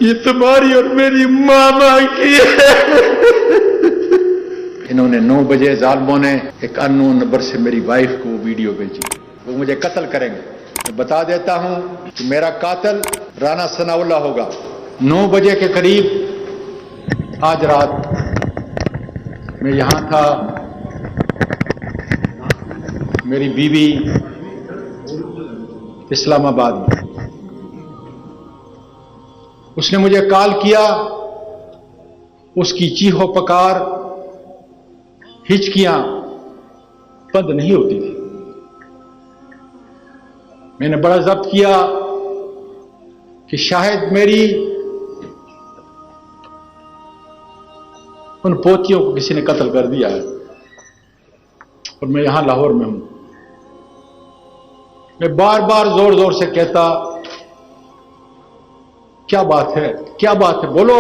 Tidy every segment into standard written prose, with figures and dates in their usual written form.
ये तुम्हारी और मेरी मामा की है। इन्होंने 9 बजे जालिमों ने एक अननोन नंबर से मेरी वाइफ को वीडियो भेजी, वो मुझे कत्ल करेंगे। मैं बता देता हूं कि मेरा कातिल राना सनाउल्लाह होगा। 9 बजे के करीब आज रात मैं यहां था, मेरी बीवी इस्लामाबाद में। उसने मुझे कॉल किया, उसकी चीखो पकार, हिचकियां बंद नहीं होती थी। मैंने बड़ा जब्त किया कि शायद मेरी उन पोतियों को किसी ने कत्ल कर दिया है, और मैं यहां लाहौर में हूं। मैं बार बार जोर जोर से कहता, क्या बात है, क्या बात है, बोलो।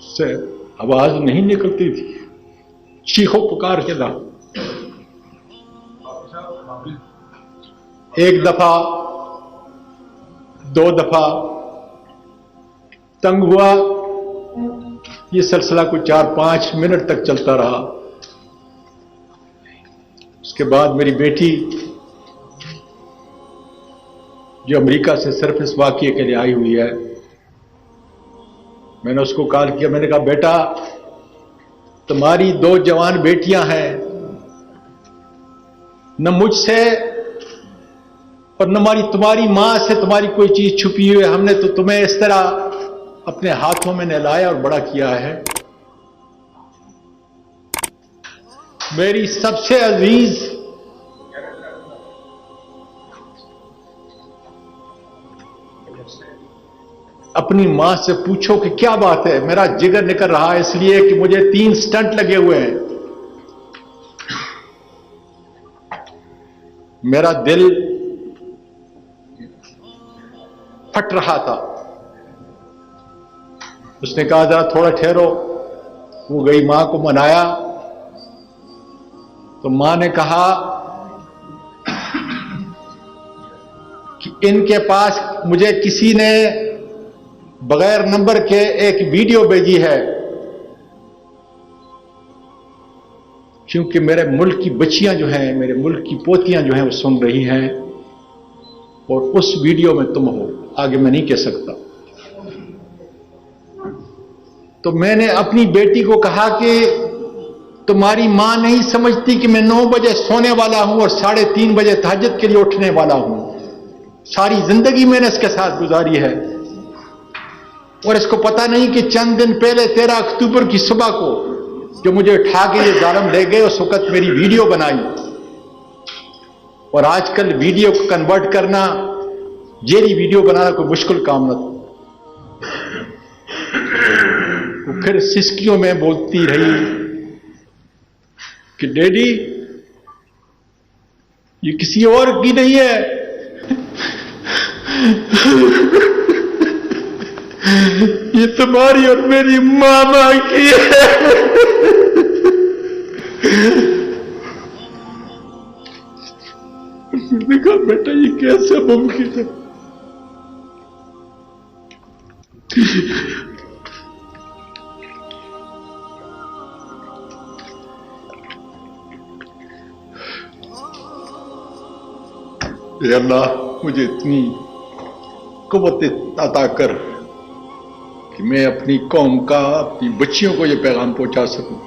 से आवाज नहीं निकलती थी, चीखो पुकार के दा। एक दफा, 2 दफा तंग हुआ। ये सिलसिला कुछ 4-5 मिनट तक चलता रहा। उसके बाद मेरी बेटी जो अमेरिका से सिर्फ इस वाकये के लिए आई हुई है, मैंने उसको कॉल किया। मैंने कहा, बेटा तुम्हारी 2 जवान बेटियां हैं, न मुझसे और न तुम्हारी मां से तुम्हारी कोई चीज छुपी हुई है। हमने तो तुम्हें इस तरह अपने हाथों में नहलाया और बड़ा किया है। मेरी सबसे अजीज अपनी मां से पूछो कि क्या बात है। मेरा जिगर निकल रहा है इसलिए कि मुझे 3 स्टंट लगे हुए हैं। मेरा दिल फट रहा था। उसने कहा, जरा थोड़ा ठहरो। वो गई, मां को मनाया, तो मां ने कहा कि इनके पास मुझे किसी ने बगैर नंबर के एक वीडियो भेजी है, क्योंकि मेरे मुल्क की बच्चियां जो हैं, मेरे मुल्क की पोतियां जो हैं, वो सुन रही हैं, और उस वीडियो में तुम हो। आगे मैं नहीं कह सकता। तो मैंने अपनी बेटी को कहा कि तुम्हारी मां नहीं समझती कि मैं 9 बजे सोने वाला हूं और 3:30 बजे तहज्जुद के लिए उठने वाला हूं। सारी जिंदगी मैंने इसके साथ गुजारी है, और इसको पता नहीं कि चंद दिन पहले 13 अक्टूबर की सुबह को जो मुझे उठा के ये जालिम ले गए, उस वक्त मेरी वीडियो बनाई। और आजकल वीडियो को कन्वर्ट करना, जेरी वीडियो बनाना कोई मुश्किल काम न था। वो फिर सिसकियों में बोलती रही कि डैडी ये किसी और की नहीं है, ये तुम्हारी और मेरी मामा की है। उसने कहा, बेटा ये कैसे मुमकिन है। या अल्लाह, मुझे इतनी कुव्वत अता कर कि मैं अपनी कौम का, अपनी बच्चियों को यह पैगाम पहुंचा सकूं।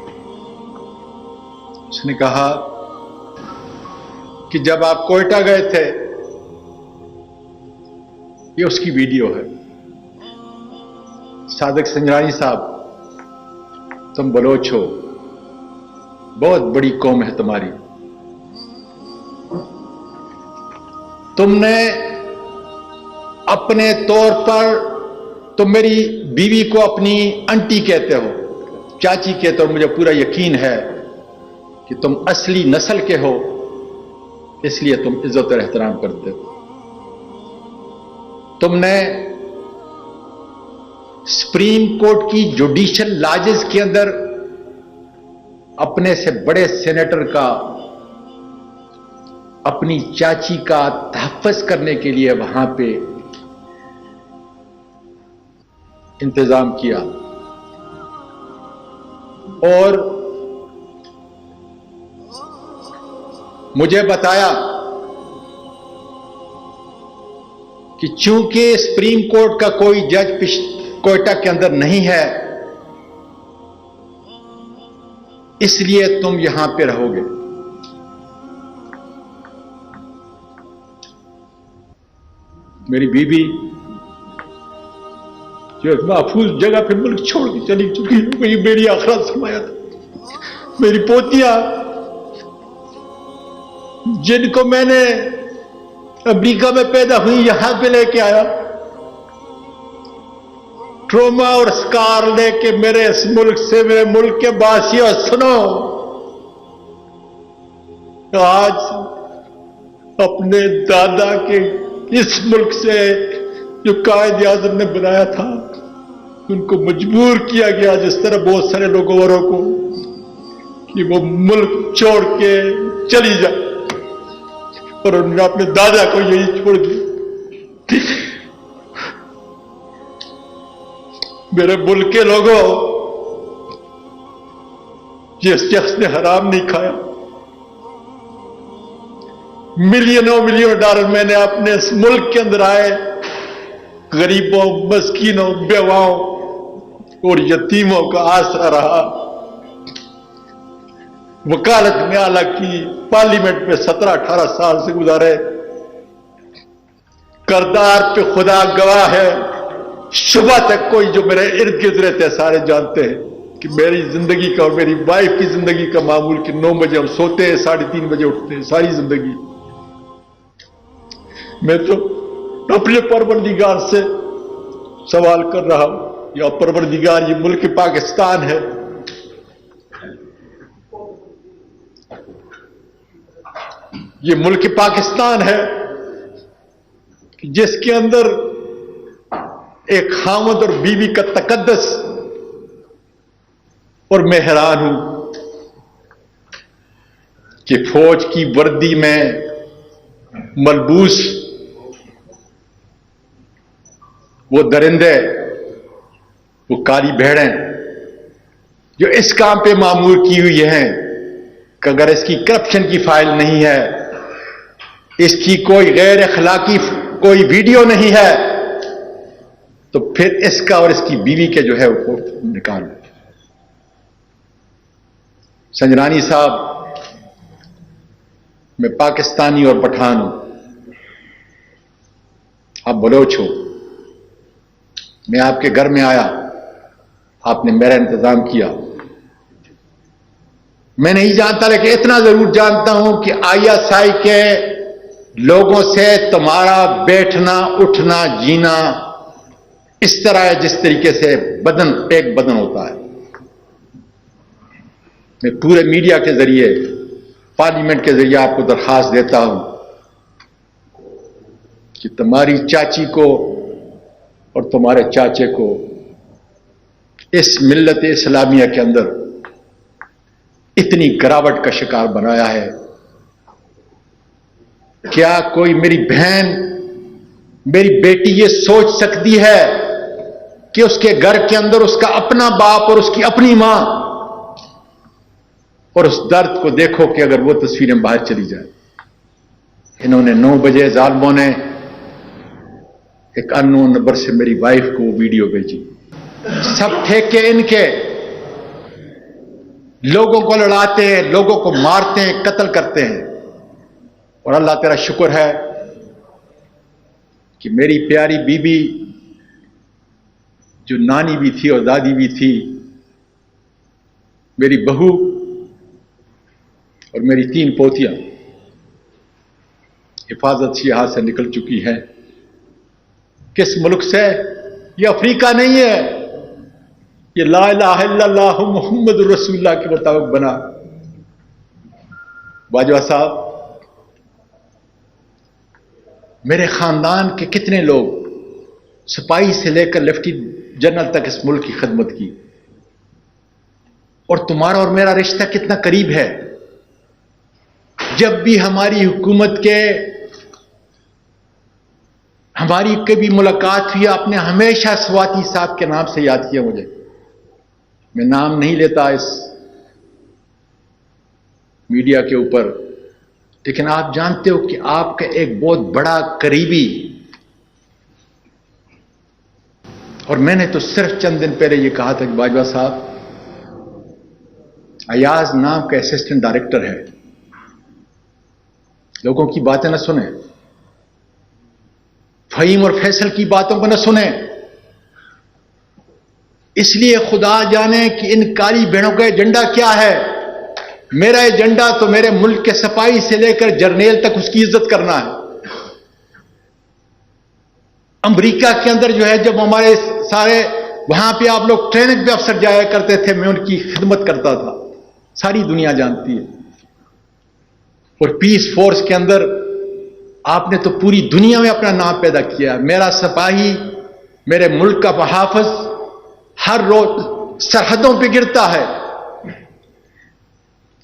उसने कहा कि जब आप कोयटा गए थे, ये उसकी वीडियो है। सादिक संजरानी साहब, तुम बलोच हो, बहुत बड़ी कौम है तुम्हारी। तुमने अपने तौर पर, तुम मेरी बीवी को अपनी आंटी कहते हो, चाची कहते हो। मुझे पूरा यकीन है कि तुम असली नस्ल के हो, इसलिए तुम इज्जत और एहतराम करते हो। तुमने सुप्रीम कोर्ट की जुडिशियल लॉजेस के अंदर अपने से बड़े सेनेटर का अपनी चाची का तहफ़्फ़ुज़ करने के लिए वहां पे इंतजाम किया और मुझे बताया कि चूंकि सुप्रीम कोर्ट का कोई जज कोयटा के अंदर नहीं है, इसलिए तुम यहां पे रहोगे। मेरी बीवी जो एक महफूज जगह पे मुल्क छोड़ के चली चुकी है, वही मेरी आखिरत समाया था। मेरी पोतियां जिनको मैंने अमेरिका में पैदा हुई यहां पे लेके आया, ट्रोमा और स्कार लेके मेरे इस मुल्क से, मेरे मुल्क के वासियों सुनो, तो आज अपने दादा के इस मुल्क से जो कायद आज़म ने बनाया था, उनको मजबूर किया गया जिस तरह बहुत सारे लोगों औरों को कि वो मुल्क छोड़ के चली जाए, और उन्होंने अपने दादा को यही छोड़ दिया। मेरे मुल्क के लोगों, जिस शख्स ने हराम नहीं खाया, मिलियनों मिलियन डॉलर मैंने अपने इस मुल्क के अंदर आए गरीबों, मस्कीनों, बेवाओं और यतीमों का आसरा रहा। वकालत में आला की, पार्लियामेंट में 17-18 साल से गुजारे। करदार पे खुदा गवाह है, सुबह तक कोई जो मेरे इर्द गिर्द रहते हैं सारे जानते हैं कि मेरी जिंदगी का और मेरी वाइफ की जिंदगी का मामूल कि 9 बजे हम सोते हैं, 3:30 बजे उठते हैं। सारी जिंदगी मैं तो अपने परवरदिगार से सवाल कर रहा हूं, या परवरदिगार, ये मुल्क पाकिस्तान है, ये मुल्क पाकिस्तान है जिसके अंदर एक खामद और बीवी का तकद्दस, और मैं हैरान हूं कि फौज की वर्दी में मलबूस वो दरिंदे, वो काली भेड़ें जो इस काम पे मामूर की हुई हैं कि अगर इसकी करप्शन की फाइल नहीं है, इसकी कोई गैर अखलाकी कोई वीडियो नहीं है, तो फिर इसका और इसकी बीवी के जो है वो निकालो। संजरानी साहब, मैं पाकिस्तानी और पठान हूं, आप बलोच हो। मैं आपके घर में आया, आपने मेरा इंतजाम किया। मैं नहीं जानता, लेकिन इतना जरूर जानता हूं कि ISI के लोगों से तुम्हारा बैठना, उठना, जीना इस तरह है जिस तरीके से बदन एक बदन होता है। मैं पूरे मीडिया के जरिए, पार्लियामेंट के जरिए आपको दरखास्त देता हूं कि तुम्हारी चाची को और तुम्हारे चाचे को इस मिल्लत इस्लामिया के अंदर इतनी गिरावट का शिकार बनाया है। क्या कोई मेरी बहन, मेरी बेटी ये सोच सकती है कि उसके घर के अंदर उसका अपना बाप और उसकी अपनी मां, और उस दर्द को देखो कि अगर वो तस्वीरें बाहर चली जाए। इन्होंने 9 बजे जालिमों ने एक अननोन नंबर से मेरी वाइफ को वीडियो भेजी। सब ठेके इनके, लोगों को लड़ाते हैं, लोगों को मारते हैं, कत्ल करते हैं। और अल्लाह तेरा शुक्र है कि मेरी प्यारी बीबी जो नानी भी थी और दादी भी थी, मेरी बहू और मेरी 3 पोतियां हिफाजत से यहां से निकल चुकी हैं। किस मुल्क से? ये अफ्रीका नहीं है, ये ला इलाहा इल्लल्लाह मुहम्मदुर रसूलुल्लाह के मुताबिक बना। बाजवा साहब, मेरे खानदान के कितने लोग सिपाही से लेकर लेफ्टिनेंट जनरल तक इस मुल्क की खिदमत की, और तुम्हारा और मेरा रिश्ता कितना करीब है। जब भी हमारी हुकूमत के हमारी कभी मुलाकात हुई, आपने हमेशा स्वाति साहब के नाम से याद किया मुझे। मैं नाम नहीं लेता इस मीडिया के ऊपर, लेकिन आप जानते हो कि आपका एक बहुत बड़ा करीबी, और मैंने तो सिर्फ चंद दिन पहले यह कहा था कि बाजवा साहब, अयाज नाम का असिस्टेंट डायरेक्टर है, लोगों की बातें न सुने, फहीम और फैसल की बातों को न सुने। इसलिए खुदा जाने कि इन काली बहनों का एजेंडा क्या है। मेरा एजेंडा तो मेरे मुल्क के सिपाही से लेकर जर्नेल तक उसकी इज्जत करना है। अमेरिका के अंदर जो है, जब हमारे सारे वहां पे आप लोग ट्रेनिंग पे अफसर जाया करते थे, मैं उनकी खिदमत करता था, सारी दुनिया जानती है। और पीस फोर्स के अंदर आपने तो पूरी दुनिया में अपना नाम पैदा किया। मेरा सिपाही, मेरे मुल्क का मुहाफिज हर रोज सरहदों पे गिरता है,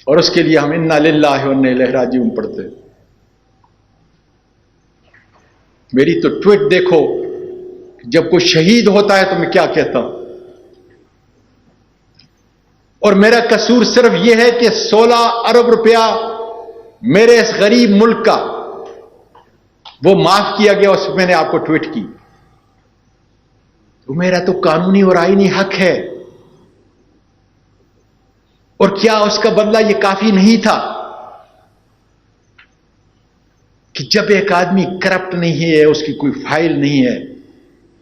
और उसके लिए हम इन्ना लिल्लाहि व इन्ना इलैहि राजिऊन पढ़ते। मेरी तो ट्वीट देखो, जब कोई शहीद होता है तो मैं क्या कहता हूं। और मेरा कसूर सिर्फ यह है कि 16 अरब रुपया मेरे इस गरीब मुल्क का वो माफ किया गया, उस मैंने आपको ट्वीट की। तो मेरा तो कानूनी और आईनी हक है। और क्या उसका बदला यह काफी नहीं था कि जब एक आदमी करप्ट नहीं है, उसकी कोई फाइल नहीं है,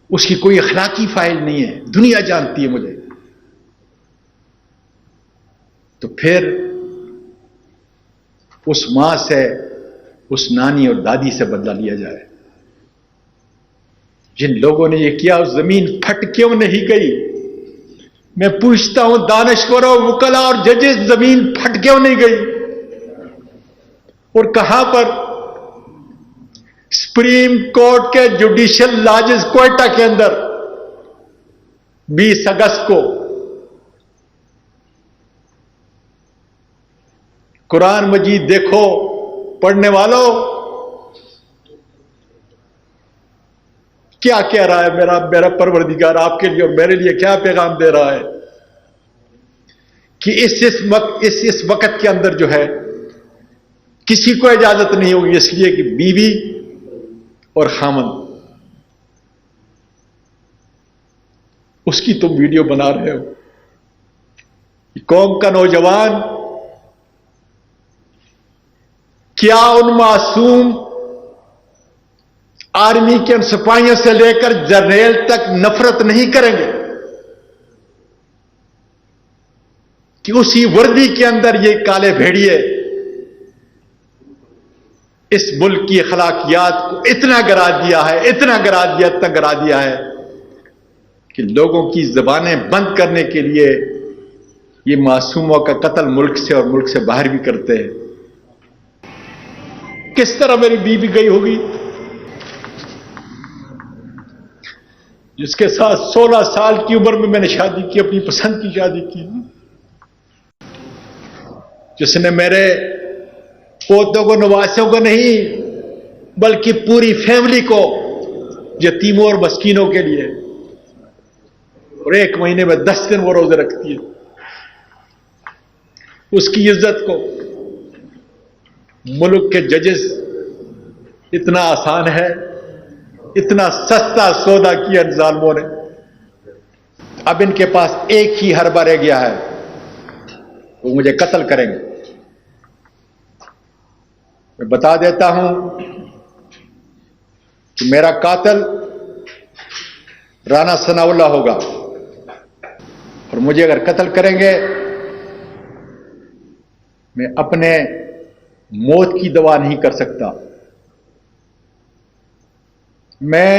उसकी कोई अखलाकी फाइल नहीं है, दुनिया जानती है मुझे, तो फिर उस मां से, उस नानी और दादी से बदला लिया जाए। जिन लोगों ने यह किया, उस जमीन फट क्यों नहीं गई? मैं पूछता हूं दानिश्वरों, वकला और जजेस, जमीन फट क्यों नहीं गई? और कहां पर? सुप्रीम कोर्ट के जुडिशियल लॉजेस क्वेटा के अंदर 20 अगस्त को कुरान मजीद देखो पढ़ने वालों, क्या कह रहा है मेरा परवरदिगार आपके लिए और मेरे लिए क्या पैगाम दे रहा है कि इस वक्त के अंदर जो है किसी को इजाजत नहीं होगी, इसलिए कि बीवी और खामन, उसकी तुम वीडियो बना रहे हो। कौम का नौजवान क्या उन मासूम आर्मी के उन सिपाहियों से लेकर जर्नेल तक नफरत नहीं करेंगे कि उसी वर्दी के अंदर ये काले भेड़िए इस मुल्क की अखलाकियात को इतना गिरा दिया है, इतना गिरा दिया है कि लोगों की जबानें बंद करने के लिए ये मासूमों का कत्ल मुल्क से और मुल्क से बाहर भी करते हैं। किस तरह मेरी बीवी गई होगी जिसके साथ 16 साल की उम्र में मैंने शादी की, अपनी पसंद की शादी की, जिसने मेरे पोतों को, नवासों को नहीं बल्कि पूरी फैमिली को, यतीमों और मस्कीनों के लिए, और 1 महीने में 10 दिन वो रोजे रखती है। उसकी इज्जत को मुल्क के जजेस, इतना आसान है, इतना सस्ता सौदा किया इन जालिमों ने। अब इनके पास एक ही हरबा रह गया है, वो मुझे कत्ल करेंगे। मैं बता देता हूं कि मेरा कातिल राना सनाउल्लाह होगा, और मुझे अगर कत्ल करेंगे, मैं अपने मौत की दवा नहीं कर सकता। मैं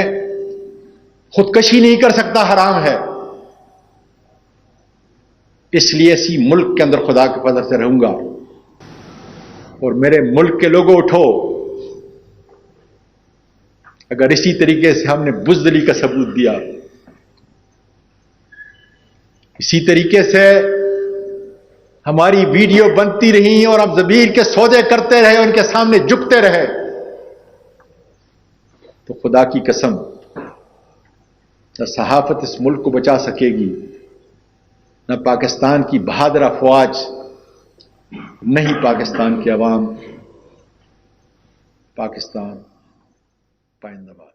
खुदकशी नहीं कर सकता, हराम है। इसलिए इसी मुल्क के अंदर खुदा के फजल से रहूंगा। और मेरे मुल्क के लोगों, उठो। अगर इसी तरीके से हमने बुज़दिली का सबूत दिया, इसी तरीके से हमारी वीडियो बनती रही और अब ज़मीर के सौदे करते रहे, उनके सामने झुकते रहे, तो खुदा की कसम न सहाफत इस मुल्क को बचा सकेगी, न पाकिस्तान की बहादुर अफवाज, नहीं पाकिस्तान की अवाम। पाकिस्तान पाइंदाबाद।